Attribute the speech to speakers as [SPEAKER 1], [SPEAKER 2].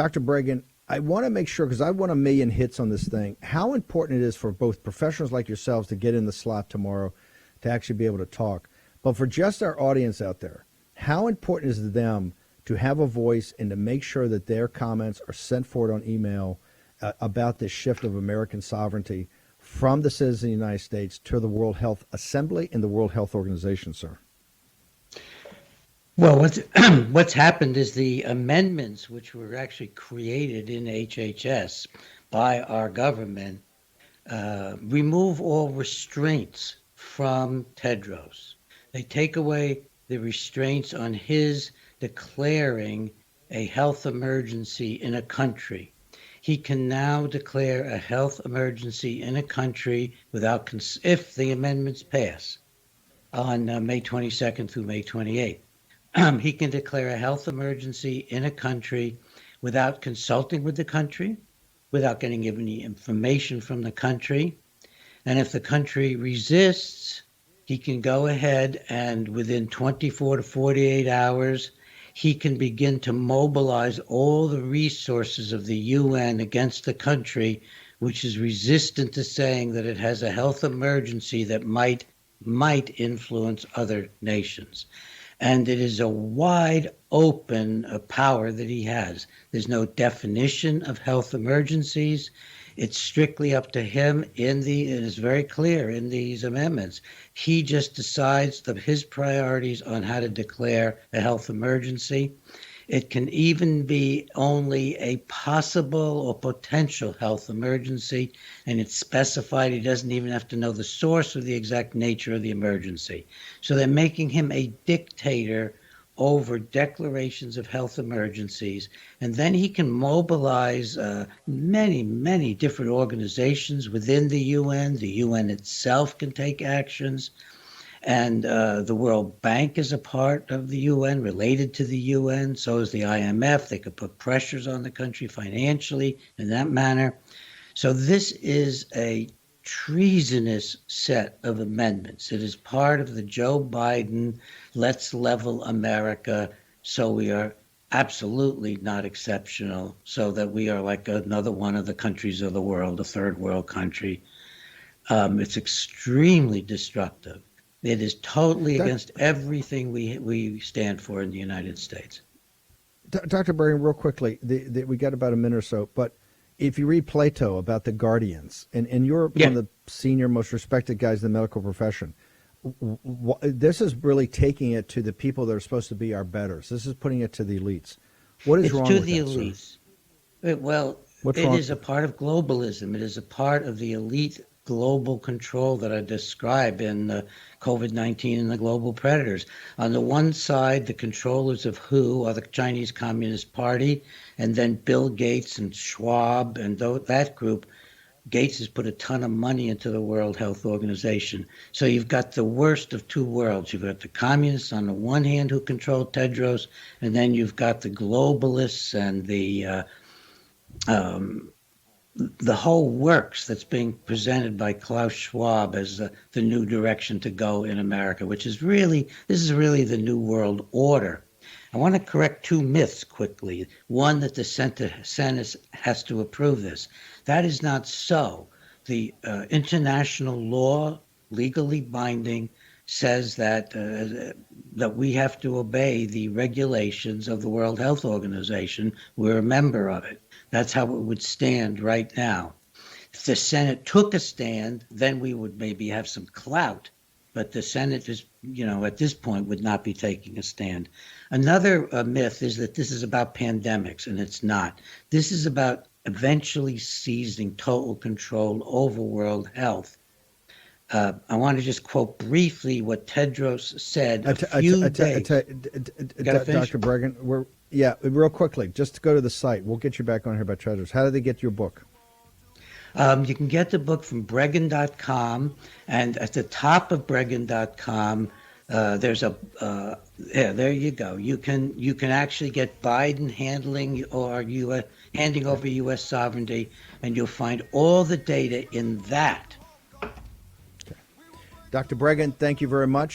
[SPEAKER 1] Dr. Bregan, I want to make sure, because I want 1,000,000 hits on this thing, how important it is for both professionals like yourselves to get in the slot tomorrow to actually be able to talk. But for just our audience out there, how important is it to them to have a voice and to make sure that their comments are sent forward on email about this shift of American sovereignty from the citizens of the United States to the World Health Assembly and the World Health Organization, sir?
[SPEAKER 2] Well, what's happened is the amendments, which were actually created in HHS by our government, remove all restraints from Tedros. They take away the restraints on his declaring a health emergency in a country. He can now declare a health emergency in a country without, if the amendments pass on May 22nd through May 28th. He can declare a health emergency in a country without consulting with the country, without getting any information from the country. And if the country resists, he can go ahead and within 24 to 48 hours, he can begin to mobilize all the resources of the UN against the country, which is resistant to saying that it has a health emergency that might influence other nations. And it is a wide open power that he has. There's no definition of health emergencies. It's strictly up to him it is very clear in these amendments. He just decides his priorities on how to declare a health emergency. It can even be only a possible or potential health emergency, and it's specified. He doesn't even have to know the source or the exact nature of the emergency. So they're making him a dictator over declarations of health emergencies, and then he can mobilize many, many different organizations within the UN. The UN itself can take actions. And the World Bank is a part of the UN, related to the UN. So is the IMF. They could put pressures on the country financially in that manner. So this is a treasonous set of amendments. It is part of the Joe Biden, let's level America so we are absolutely not exceptional, so that we are like another one of the countries of the world, a third world country. It's extremely destructive. It is totally against everything we stand for in the United States.
[SPEAKER 1] Dr. Bregan, real quickly, we got about a minute or so, but if you read Plato about the guardians, and you're one of the senior, most respected guys in the medical profession, this is really taking it to the people that are supposed to be our betters. This is putting it to the elites. What is wrong with that, sir? It's to the elites.
[SPEAKER 2] Well, it is a part of globalism. It is a part of the elite global control that I describe in COVID-19 and the global predators. On the one side, the controllers of WHO are the Chinese Communist Party, and then Bill Gates and Schwab and that group. Gates has put a ton of money into the World Health Organization. So you've got the worst of two worlds. You've got the communists on the one hand who control Tedros, and then you've got the globalists and the whole works that's being presented by Klaus Schwab as the new direction to go in America, this is really the new world order. I want to correct two myths quickly. One, that the Senate has to approve this. That is not so. The international law, legally binding, says that we have to obey the regulations of the World Health Organization. We're a member of it. That's how it would stand right now. If the Senate took a stand, then we would maybe have some clout. But the Senate is, at this point would not be taking a stand. Another myth is that this is about pandemics, and it's not. This is about eventually seizing total control over world health. I want to just quote briefly what Tedros said a few days.
[SPEAKER 1] Dr. Bregan, real quickly, just to go to the site. We'll get you back on here about Tedros. How do they get your book?
[SPEAKER 2] You can get the book from Bregan.com, and at the top of Bregan.com, there's there you go. You can actually get Biden handing over U.S. sovereignty, and you'll find all the data in that.
[SPEAKER 1] Okay. Dr. Bregan, thank you very much.